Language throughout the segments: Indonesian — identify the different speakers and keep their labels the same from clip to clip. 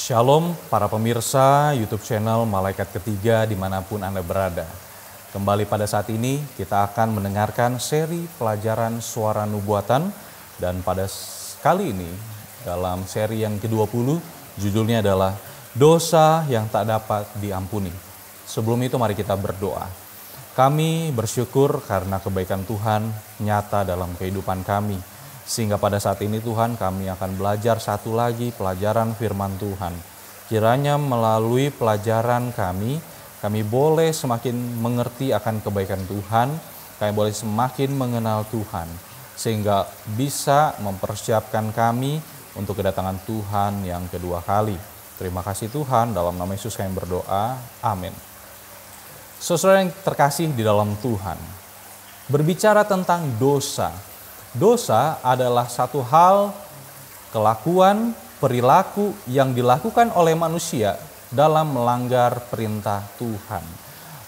Speaker 1: Shalom para pemirsa YouTube channel Malaikat Ketiga dimanapun Anda berada. Kembali pada saat ini kita akan mendengarkan seri pelajaran suara nubuatan. Dan pada kali ini dalam seri yang ke-20 judulnya adalah Dosa yang tak dapat diampuni. Sebelum itu mari kita berdoa. Kami bersyukur karena kebaikan Tuhan nyata dalam kehidupan kami. Sehingga pada saat ini Tuhan kami akan belajar satu lagi pelajaran firman Tuhan. Kiranya melalui pelajaran kami boleh semakin mengerti akan kebaikan Tuhan, kami boleh semakin mengenal Tuhan. Sehingga bisa mempersiapkan kami untuk kedatangan Tuhan yang kedua kali. Terima kasih Tuhan, dalam nama Yesus kami berdoa, amin. Saudara yang terkasih di dalam Tuhan, berbicara tentang dosa. Dosa adalah satu hal, kelakuan, perilaku yang dilakukan oleh manusia dalam melanggar perintah Tuhan.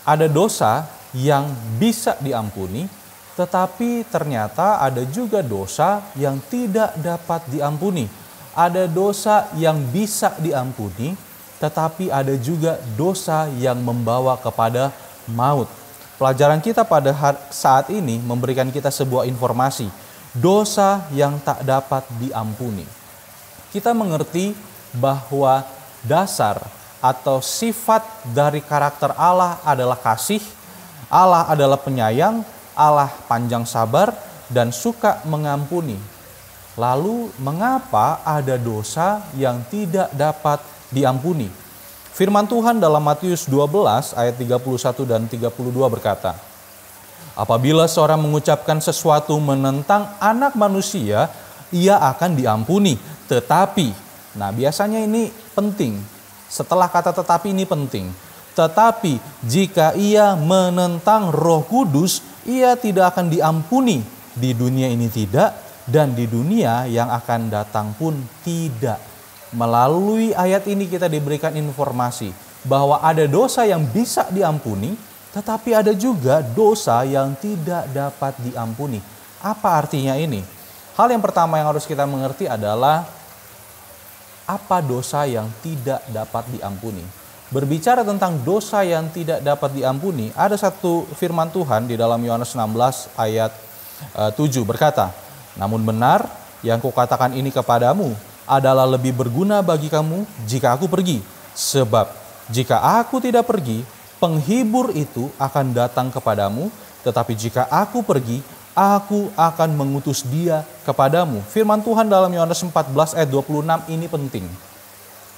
Speaker 1: Ada dosa yang bisa diampuni, tetapi ternyata ada juga dosa yang tidak dapat diampuni. Ada dosa yang bisa diampuni, tetapi ada juga dosa yang membawa kepada maut. Pelajaran kita pada saat ini memberikan kita sebuah informasi. Dosa yang tak dapat diampuni. Kita mengerti bahwa dasar atau sifat dari karakter Allah adalah kasih, Allah adalah penyayang, Allah panjang sabar dan suka mengampuni. Lalu mengapa ada dosa yang tidak dapat diampuni? Firman Tuhan dalam Matius 12 ayat 31 dan 32 berkata, apabila seorang mengucapkan sesuatu menentang anak manusia, ia akan diampuni. Tetapi, nah biasanya ini penting. Setelah kata tetapi ini penting. Tetapi jika ia menentang Roh Kudus, ia tidak akan diampuni. Di dunia ini tidak, dan di dunia yang akan datang pun tidak. Melalui ayat ini kita diberikan informasi bahwa ada dosa yang bisa diampuni, tetapi ada juga dosa yang tidak dapat diampuni. Apa artinya ini? Hal yang pertama yang harus kita mengerti adalah apa dosa yang tidak dapat diampuni. Berbicara tentang dosa yang tidak dapat diampuni, ada satu firman Tuhan di dalam Yohanes 16 ayat 7 berkata, namun benar yang kukatakan ini kepadamu adalah lebih berguna bagi kamu jika aku pergi. Sebab jika aku tidak pergi, penghibur itu akan datang kepadamu, tetapi jika aku pergi, aku akan mengutus dia kepadamu. Firman Tuhan dalam Yohanes 14 ayat 26 ini penting.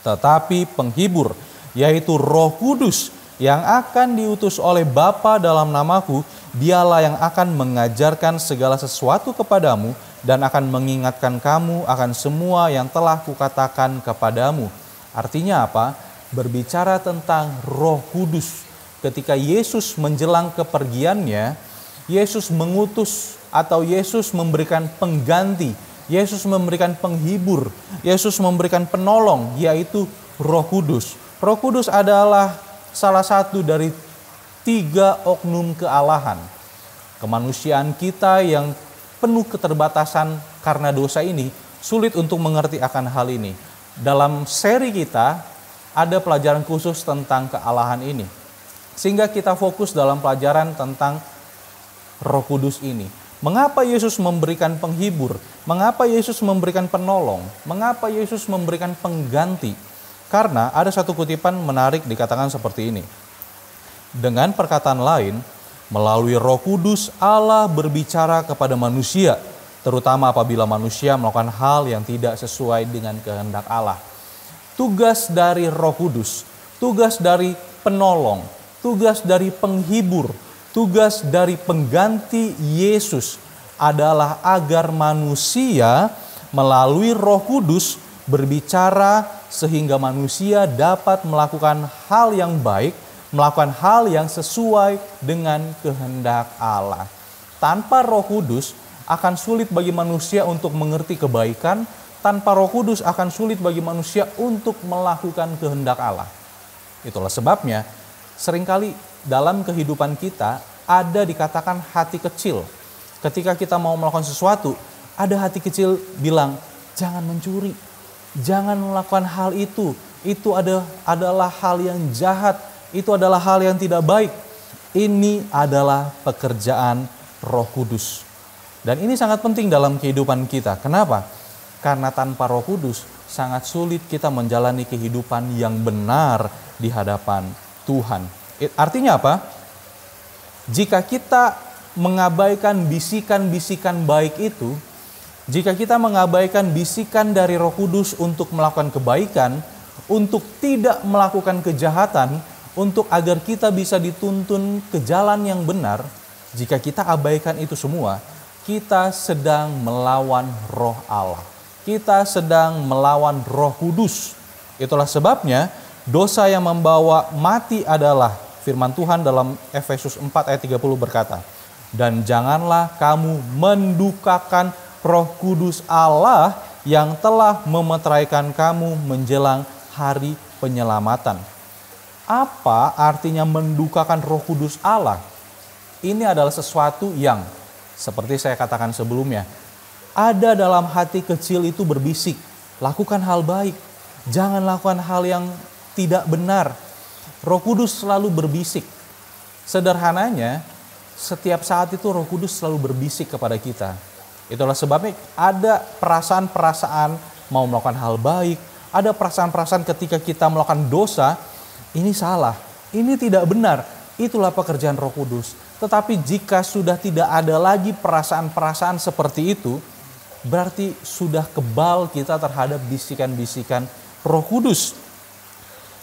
Speaker 1: Tetapi penghibur, yaitu Roh Kudus yang akan diutus oleh Bapa dalam namaku, dialah yang akan mengajarkan segala sesuatu kepadamu dan akan mengingatkan kamu akan semua yang telah kukatakan kepadamu. Artinya apa? Berbicara tentang Roh Kudus. Ketika Yesus menjelang kepergiannya, Yesus mengutus atau Yesus memberikan pengganti, Yesus memberikan penghibur, Yesus memberikan penolong, yaitu Roh Kudus. Roh Kudus adalah salah satu dari 3 oknum kealahan. Kemanusiaan kita yang penuh keterbatasan karena dosa ini sulit untuk mengerti akan hal ini. Dalam seri kita ada pelajaran khusus tentang kealahan ini. Sehingga kita fokus dalam pelajaran tentang Roh Kudus ini. Mengapa Yesus memberikan penghibur? Mengapa Yesus memberikan penolong? Mengapa Yesus memberikan pengganti? Karena ada satu kutipan menarik dikatakan seperti ini. Dengan perkataan lain, melalui Roh Kudus Allah berbicara kepada manusia, terutama apabila manusia melakukan hal yang tidak sesuai dengan kehendak Allah. Tugas dari Roh Kudus, tugas dari penolong, tugas dari penghibur, tugas dari pengganti Yesus adalah agar manusia melalui Roh Kudus berbicara sehingga manusia dapat melakukan hal yang baik, melakukan hal yang sesuai dengan kehendak Allah. Tanpa Roh Kudus akan sulit bagi manusia untuk mengerti kebaikan, tanpa Roh Kudus akan sulit bagi manusia untuk melakukan kehendak Allah. Itulah sebabnya seringkali dalam kehidupan kita ada dikatakan hati kecil. Ketika kita mau melakukan sesuatu, ada hati kecil bilang, jangan mencuri, jangan melakukan hal itu itu adalah hal yang jahat, itu adalah hal yang tidak baik. Ini adalah pekerjaan Roh Kudus. Dan ini sangat penting dalam kehidupan kita. Kenapa? Karena tanpa Roh Kudus sangat sulit kita menjalani kehidupan yang benar di hadapan Tuhan. Artinya apa? Jika kita mengabaikan bisikan-bisikan baik itu, jika kita mengabaikan bisikan dari Roh Kudus untuk melakukan kebaikan, untuk tidak melakukan kejahatan, untuk agar kita bisa dituntun ke jalan yang benar, jika kita abaikan itu semua, kita sedang melawan Roh Allah. Kita sedang melawan Roh Kudus. Itulah sebabnya dosa yang membawa mati adalah, firman Tuhan dalam Efesus 4 ayat 30 berkata, dan janganlah kamu mendukakan Roh Kudus Allah yang telah memeteraikan kamu menjelang hari penyelamatan. Apa artinya mendukakan Roh Kudus Allah? Ini adalah sesuatu yang, seperti saya katakan sebelumnya, ada dalam hati kecil itu berbisik, lakukan hal baik, jangan lakukan hal yang tidak benar. Roh Kudus selalu berbisik. Sederhananya, setiap saat itu Roh Kudus selalu berbisik kepada kita. Itulah sebabnya ada perasaan-perasaan mau melakukan hal baik, ada perasaan-perasaan ketika kita melakukan dosa, ini salah, ini tidak benar. Itulah pekerjaan Roh Kudus. Tetapi jika sudah tidak ada lagi perasaan-perasaan seperti itu, berarti sudah kebal kita terhadap bisikan-bisikan Roh Kudus.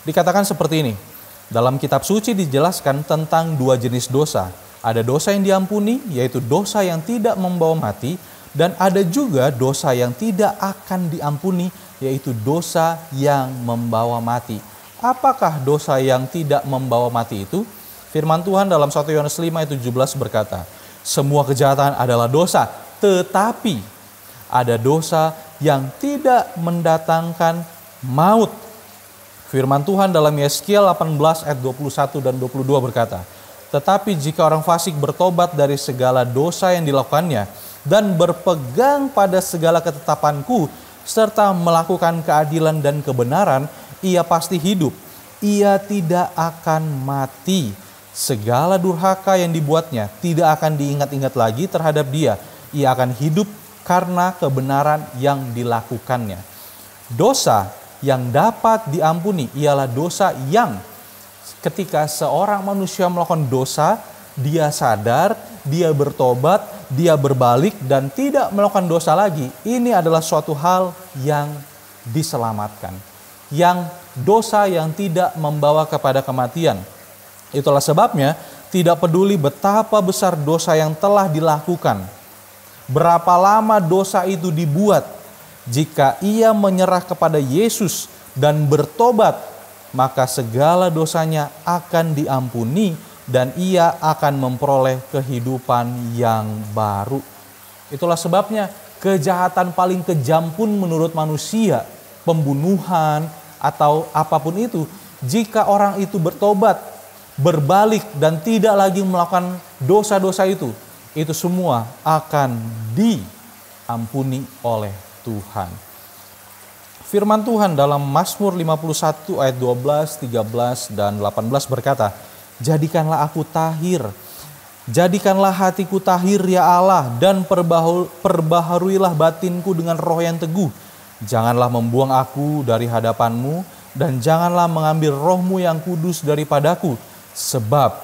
Speaker 1: Dikatakan seperti ini, dalam kitab suci dijelaskan tentang dua jenis dosa. Ada dosa yang diampuni, yaitu dosa yang tidak membawa mati, dan ada juga dosa yang tidak akan diampuni, yaitu dosa yang membawa mati. Apakah dosa yang tidak membawa mati itu? Firman Tuhan dalam 1 Yohanes 5 ayat 17 berkata, semua kejahatan adalah dosa, tetapi ada dosa yang tidak mendatangkan maut. Firman Tuhan dalam Yeskiel 18 ayat 21 dan 22 berkata, tetapi jika orang fasik bertobat dari segala dosa yang dilakukannya dan berpegang pada segala ketetapanku serta melakukan keadilan dan kebenaran, ia pasti hidup, ia tidak akan mati. Segala durhaka yang dibuatnya tidak akan diingat-ingat lagi terhadap dia. Ia akan hidup karena kebenaran yang dilakukannya. Dosa yang dapat diampuni ialah dosa yang ketika seorang manusia melakukan dosa, dia sadar, dia bertobat, dia berbalik dan tidak melakukan dosa lagi. Ini adalah suatu hal yang diselamatkan. Yang dosa yang tidak membawa kepada kematian. Itulah sebabnya tidak peduli betapa besar dosa yang telah dilakukan, berapa lama dosa itu dibuat, jika ia menyerah kepada Yesus dan bertobat, maka segala dosanya akan diampuni dan ia akan memperoleh kehidupan yang baru. Itulah sebabnya kejahatan paling kejam pun menurut manusia, pembunuhan atau apapun itu, jika orang itu bertobat, berbalik dan tidak lagi melakukan dosa-dosa itu semua akan diampuni oleh Tuhan. Firman Tuhan dalam Mazmur 51 ayat 12, 13 dan 18 berkata, jadikanlah aku tahir, jadikanlah hatiku tahir ya Allah, dan perbaharuilah batinku dengan roh yang teguh. Janganlah membuang aku dari hadapanmu, dan janganlah mengambil rohmu yang kudus daripadaku. Sebab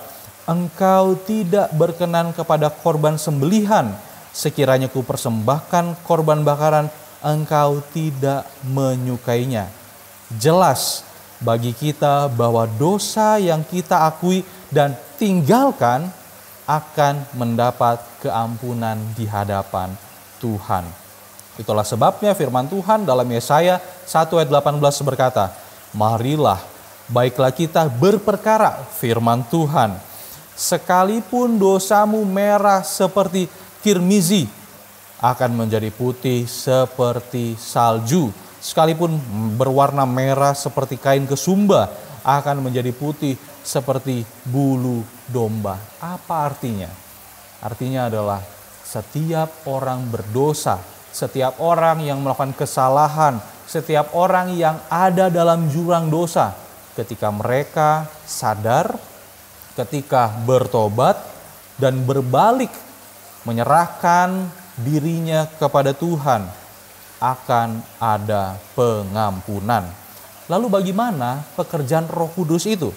Speaker 1: engkau tidak berkenan kepada korban sembelihan, sekiranya ku persembahkan korban bakaran, engkau tidak menyukainya. Jelas bagi kita bahwa dosa yang kita akui dan tinggalkan akan mendapat keampunan di hadapan Tuhan. Itulah sebabnya firman Tuhan dalam Yesaya 1 ayat 18 berkata, marilah, baiklah kita berperkara, firman Tuhan. Sekalipun dosamu merah seperti kirmizi, akan menjadi putih seperti salju. Sekalipun berwarna merah seperti kain kesumba, akan menjadi putih seperti bulu domba. Apa artinya? Artinya adalah setiap orang berdosa, setiap orang yang melakukan kesalahan, setiap orang yang ada dalam jurang dosa ketika mereka sadar, ketika bertobat dan berbalik menyerahkan dirinya kepada Tuhan, akan ada pengampunan. Lalu bagaimana pekerjaan Roh Kudus itu?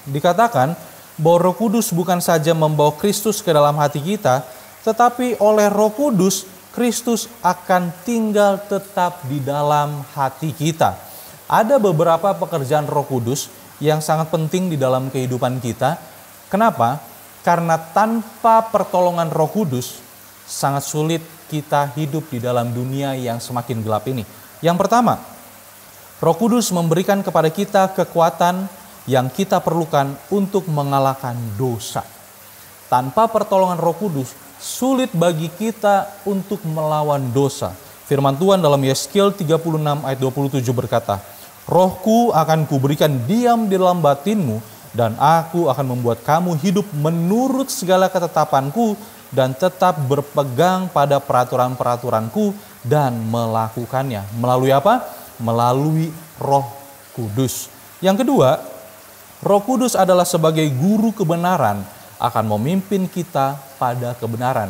Speaker 1: Dikatakan bahwa Roh Kudus bukan saja membawa Kristus ke dalam hati kita, tetapi oleh Roh Kudus, Kristus akan tinggal tetap di dalam hati kita. Ada beberapa pekerjaan Roh Kudus yang sangat penting di dalam kehidupan kita. Kenapa? Karena tanpa pertolongan Roh Kudus, sangat sulit kita hidup di dalam dunia yang semakin gelap ini. Yang pertama, Roh Kudus memberikan kepada kita kekuatan yang kita perlukan untuk mengalahkan dosa. Tanpa pertolongan Roh Kudus, sulit bagi kita untuk melawan dosa. Firman Tuhan dalam Yeskiel 36 ayat 27 berkata, "Rohku akan kuberikan diam di dalam batinmu, dan aku akan membuat kamu hidup menurut segala ketetapanku dan tetap berpegang pada peraturan-peraturanku dan melakukannya." Melalui apa? Melalui Roh Kudus. Yang kedua, Roh Kudus adalah sebagai guru kebenaran, akan memimpin kita pada kebenaran.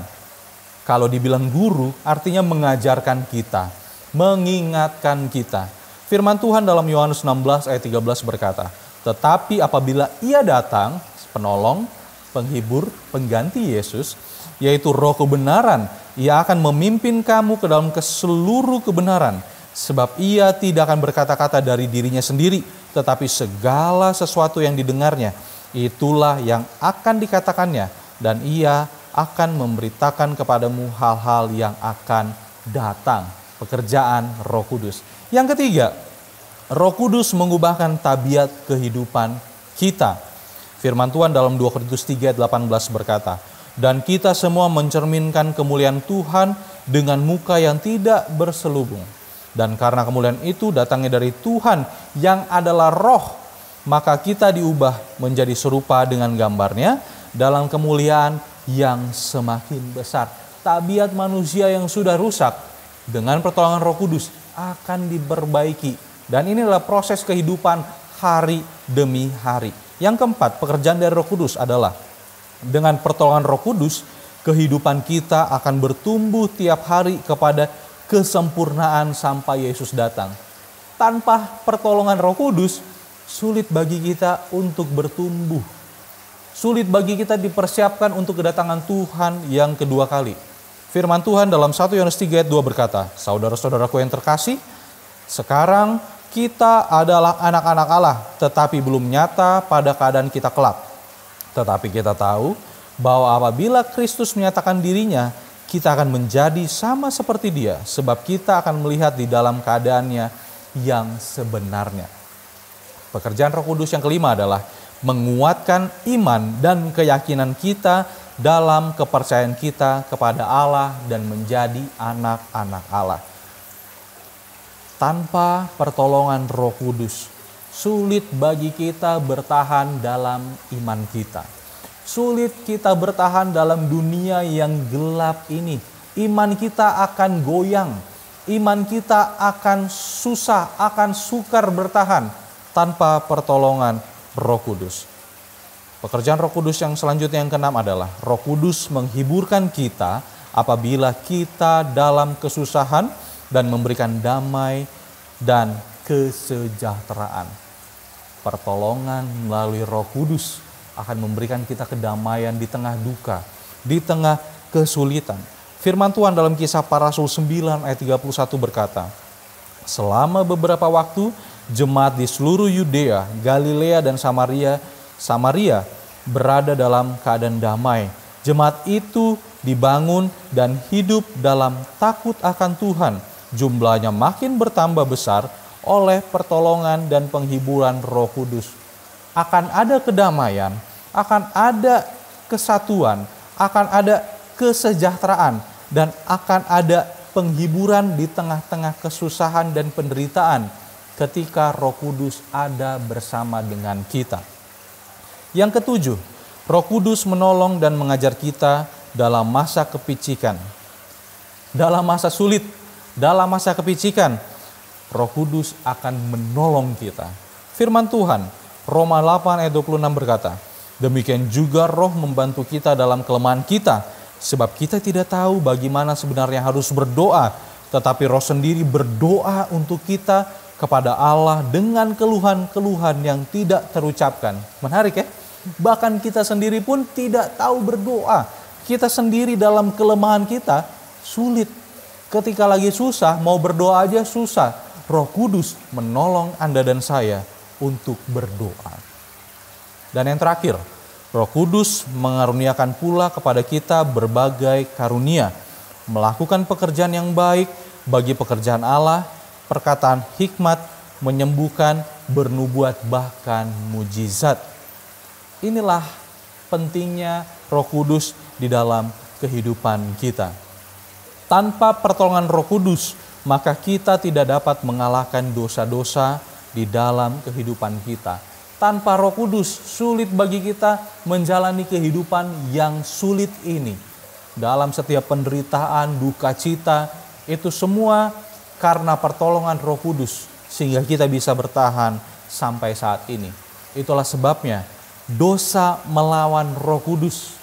Speaker 1: Kalau dibilang guru, artinya mengajarkan kita, mengingatkan kita. Firman Tuhan dalam Yohanes 16 ayat 13 berkata, "Tetapi apabila Ia datang, penolong, penghibur, pengganti Yesus, yaitu Roh kebenaran, Ia akan memimpin kamu ke dalam seluruh kebenaran. Sebab Ia tidak akan berkata-kata dari dirinya sendiri, tetapi segala sesuatu yang didengarnya, itulah yang akan dikatakannya, dan Ia akan memberitakan kepadamu hal-hal yang akan datang." Pekerjaan Roh Kudus. Yang ketiga, Roh Kudus mengubahkan tabiat kehidupan kita. Firman Tuhan dalam 2 Korintus 3 ayat 18 berkata, "Dan kita semua mencerminkan kemuliaan Tuhan dengan muka yang tidak berselubung. Dan karena kemuliaan itu datangnya dari Tuhan yang adalah Roh, maka kita diubah menjadi serupa dengan gambarnya dalam kemuliaan yang semakin besar." Tabiat manusia yang sudah rusak dengan pertolongan Roh Kudus akan diperbaiki. Dan ini adalah proses kehidupan hari demi hari. Yang keempat, pekerjaan dari Roh Kudus adalah dengan pertolongan Roh Kudus, kehidupan kita akan bertumbuh tiap hari kepada kesempurnaan sampai Yesus datang. Tanpa pertolongan Roh Kudus, sulit bagi kita untuk bertumbuh. Sulit bagi kita dipersiapkan untuk kedatangan Tuhan yang kedua kali. Firman Tuhan dalam 1 Yohanes 3 ayat 2 berkata, "Saudara-saudaraku yang terkasih, sekarang kita adalah anak-anak Allah, tetapi belum nyata pada keadaan kita kelak. Tetapi kita tahu bahwa apabila Kristus menyatakan dirinya, kita akan menjadi sama seperti Dia, sebab kita akan melihat di dalam keadaannya yang sebenarnya." Pekerjaan Roh Kudus yang kelima adalah menguatkan iman dan keyakinan kita dalam kepercayaan kita kepada Allah dan menjadi anak-anak Allah. Tanpa pertolongan Roh Kudus, sulit bagi kita bertahan dalam iman kita. Sulit kita bertahan dalam dunia yang gelap ini. Iman kita akan goyang. Iman kita akan susah, akan sukar bertahan tanpa pertolongan Roh Kudus. Pekerjaan Roh Kudus yang selanjutnya yang keenam adalah Roh Kudus menghiburkan kita apabila kita dalam kesusahan dan memberikan damai dan kesejahteraan. Pertolongan melalui Roh Kudus akan memberikan kita kedamaian di tengah duka, di tengah kesulitan. Firman Tuhan dalam Kisah Para Rasul 9 ayat 31 berkata, "Selama beberapa waktu, jemaat di seluruh Yudea, Galilea dan Samaria berada dalam keadaan damai. Jemaat itu dibangun dan hidup dalam takut akan Tuhan. Jumlahnya makin bertambah besar oleh pertolongan dan penghiburan Roh Kudus." Akan ada kedamaian, akan ada kesatuan, akan ada kesejahteraan, dan akan ada penghiburan di tengah-tengah kesusahan dan penderitaan ketika Roh Kudus ada bersama dengan kita. Yang ketujuh, Roh Kudus menolong dan mengajar kita dalam masa kepicikan. Dalam masa sulit, dalam masa kepicikan, Roh Kudus akan menolong kita. Firman Tuhan, Roma 8 ayat 26 berkata, demikian juga Roh membantu kita dalam kelemahan kita, sebab kita tidak tahu bagaimana sebenarnya harus berdoa, tetapi Roh sendiri berdoa untuk kita kepada Allah dengan keluhan-keluhan yang tidak terucapkan. Menarik ya? Bahkan kita sendiri pun tidak tahu berdoa. Kita sendiri dalam kelemahan kita sulit. Ketika lagi susah, mau berdoa aja susah. Roh Kudus menolong Anda dan saya untuk berdoa. Dan yang terakhir, Roh Kudus mengaruniakan pula kepada kita berbagai karunia, melakukan pekerjaan yang baik bagi pekerjaan Allah, perkataan hikmat, menyembuhkan, bernubuat, bahkan mujizat. Inilah pentingnya Roh Kudus di dalam kehidupan kita. Tanpa pertolongan Roh Kudus, maka kita tidak dapat mengalahkan dosa-dosa di dalam kehidupan kita. Tanpa Roh Kudus, sulit bagi kita menjalani kehidupan yang sulit ini. Dalam setiap penderitaan, duka cita, itu semua karena pertolongan Roh Kudus, sehingga kita bisa bertahan sampai saat ini. Itulah sebabnya dosa melawan Roh Kudus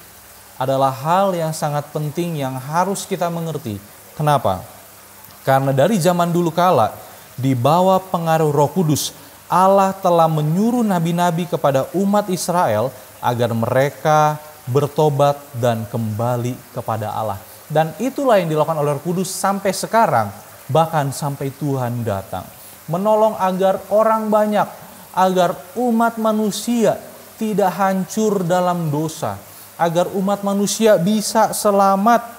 Speaker 1: adalah hal yang sangat penting yang harus kita mengerti. Kenapa? Karena dari zaman dulu kala, di bawah pengaruh Roh Kudus, Allah telah menyuruh nabi-nabi kepada umat Israel agar mereka bertobat dan kembali kepada Allah. Dan itulah yang dilakukan oleh Roh Kudus sampai sekarang, bahkan sampai Tuhan datang. Menolong agar orang banyak, agar umat manusia tidak hancur dalam dosa, agar umat manusia bisa selamat.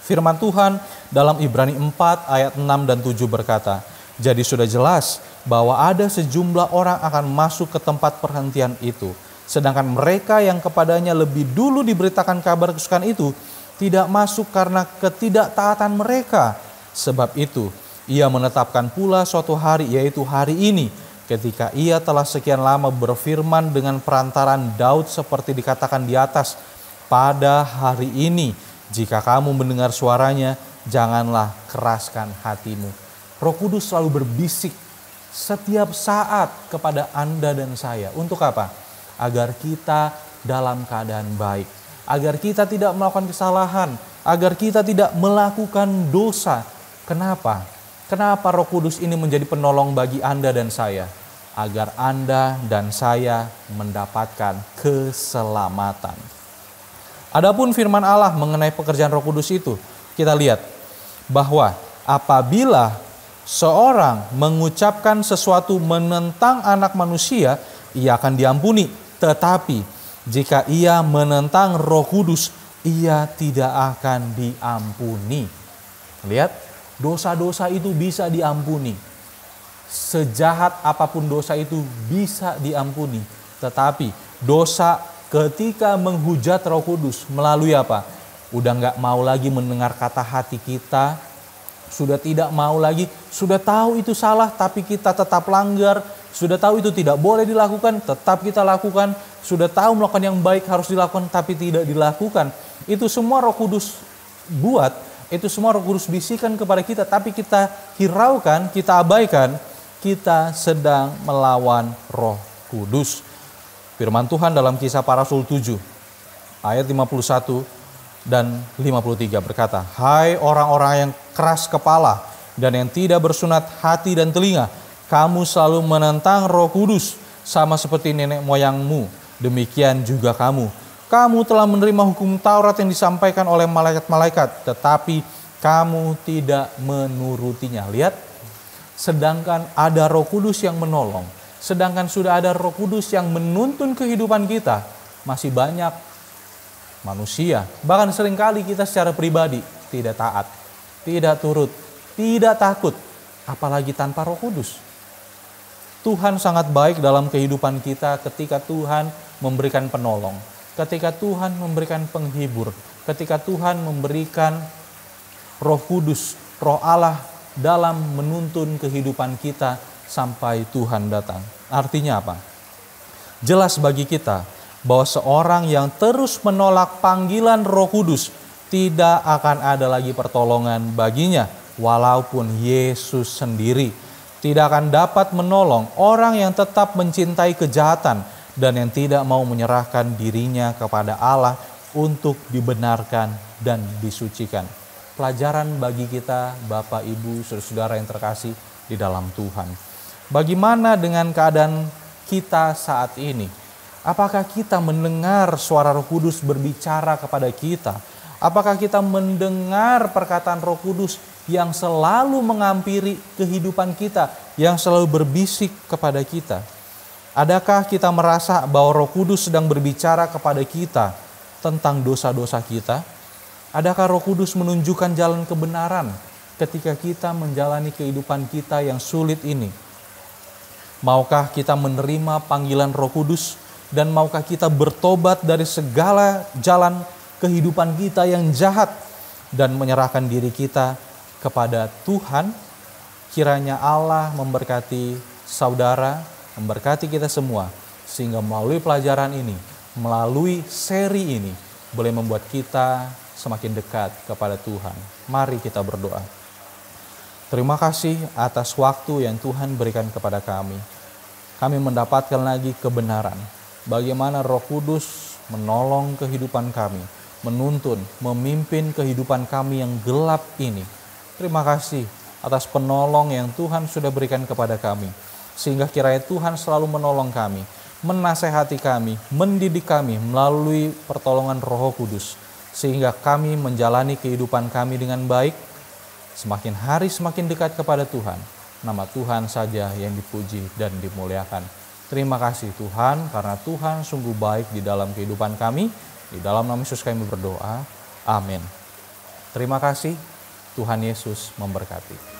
Speaker 1: Firman Tuhan dalam Ibrani 4 ayat 6 dan 7 berkata, jadi sudah jelas bahwa ada sejumlah orang akan masuk ke tempat perhentian itu. Sedangkan mereka yang kepadanya lebih dulu diberitakan kabar kesukaan itu, tidak masuk karena ketidaktaatan mereka. Sebab itu, ia menetapkan pula suatu hari, yaitu hari ini, ketika ia telah sekian lama berfirman dengan perantaran Daud seperti dikatakan di atas, pada hari ini, jika kamu mendengar suaranya, janganlah keraskan hatimu. Roh Kudus selalu berbisik setiap saat kepada Anda dan saya. Untuk apa? Agar kita dalam keadaan baik. Agar kita tidak melakukan kesalahan. Agar kita tidak melakukan dosa. Kenapa? Kenapa Roh Kudus ini menjadi penolong bagi Anda dan saya? Agar Anda dan saya mendapatkan keselamatan. Adapun firman Allah mengenai pekerjaan Roh Kudus itu, kita lihat bahwa apabila seorang mengucapkan sesuatu menentang anak manusia, ia akan diampuni. Tetapi jika ia menentang Roh Kudus, ia tidak akan diampuni. Lihat, dosa-dosa itu bisa diampuni. Sejahat apapun dosa itu bisa diampuni. Tetapi dosa ketika menghujat Roh Kudus melalui apa? Udah gak mau lagi mendengar kata hati kita, sudah tidak mau lagi, sudah tahu itu salah tapi kita tetap langgar, sudah tahu itu tidak boleh dilakukan, tetap kita lakukan, sudah tahu melakukan yang baik harus dilakukan tapi tidak dilakukan. Itu semua Roh Kudus buat, itu semua Roh Kudus bisikan kepada kita tapi kita hiraukan, kita abaikan, kita sedang melawan Roh Kudus. Firman Tuhan dalam Kisah Para Rasul 7 ayat 51 dan 53 berkata, hai orang-orang yang keras kepala dan yang tidak bersunat hati dan telinga, kamu selalu menentang Roh Kudus sama seperti nenek moyangmu, demikian juga kamu. Kamu telah menerima hukum Taurat yang disampaikan oleh malaikat-malaikat, tetapi kamu tidak menurutinya. Lihat, sedangkan ada Roh Kudus yang menolong, sedangkan sudah ada Roh Kudus yang menuntun kehidupan kita, masih banyak manusia, bahkan seringkali kita secara pribadi tidak taat, tidak turut, tidak takut, apalagi tanpa Roh Kudus. Tuhan sangat baik dalam kehidupan kita ketika Tuhan memberikan penolong, ketika Tuhan memberikan penghibur, ketika Tuhan memberikan Roh Kudus, Roh Allah dalam menuntun kehidupan kita sampai Tuhan datang. Artinya apa? Jelas bagi kita bahwa seorang yang terus menolak panggilan Roh Kudus tidak akan ada lagi pertolongan baginya, walaupun Yesus sendiri tidak akan dapat menolong orang yang tetap mencintai kejahatan dan yang tidak mau menyerahkan dirinya kepada Allah untuk dibenarkan dan disucikan. Pelajaran bagi kita, Bapak, Ibu, saudara-saudara yang terkasih di dalam Tuhan. Bagaimana dengan keadaan kita saat ini? Apakah kita mendengar suara Roh Kudus berbicara kepada kita? Apakah kita mendengar perkataan Roh Kudus yang selalu mengampiri kehidupan kita, yang selalu berbisik kepada kita? Adakah kita merasa bahwa Roh Kudus sedang berbicara kepada kita tentang dosa-dosa kita? Adakah Roh Kudus menunjukkan jalan kebenaran ketika kita menjalani kehidupan kita yang sulit ini? Maukah kita menerima panggilan Roh Kudus dan maukah kita bertobat dari segala jalan kehidupan kita yang jahat dan menyerahkan diri kita kepada Tuhan? Kiranya Allah memberkati saudara, memberkati kita semua, sehingga melalui pelajaran ini, melalui seri ini, boleh membuat kita semakin dekat kepada Tuhan. Mari kita berdoa. Terima kasih atas waktu yang Tuhan berikan kepada kami. Kami mendapatkan lagi kebenaran. Bagaimana Roh Kudus menolong kehidupan kami, menuntun, memimpin kehidupan kami yang gelap ini. Terima kasih atas penolong yang Tuhan sudah berikan kepada kami. Sehingga kiranya Tuhan selalu menolong kami, menasehati kami, mendidik kami melalui pertolongan Roh Kudus. Sehingga kami menjalani kehidupan kami dengan baik, semakin hari semakin dekat kepada Tuhan. Nama Tuhan saja yang dipuji dan dimuliakan. Terima kasih Tuhan, karena Tuhan sungguh baik di dalam kehidupan kami. Di dalam nama Yesus kami berdoa. Amin. Terima kasih. Tuhan Yesus memberkati.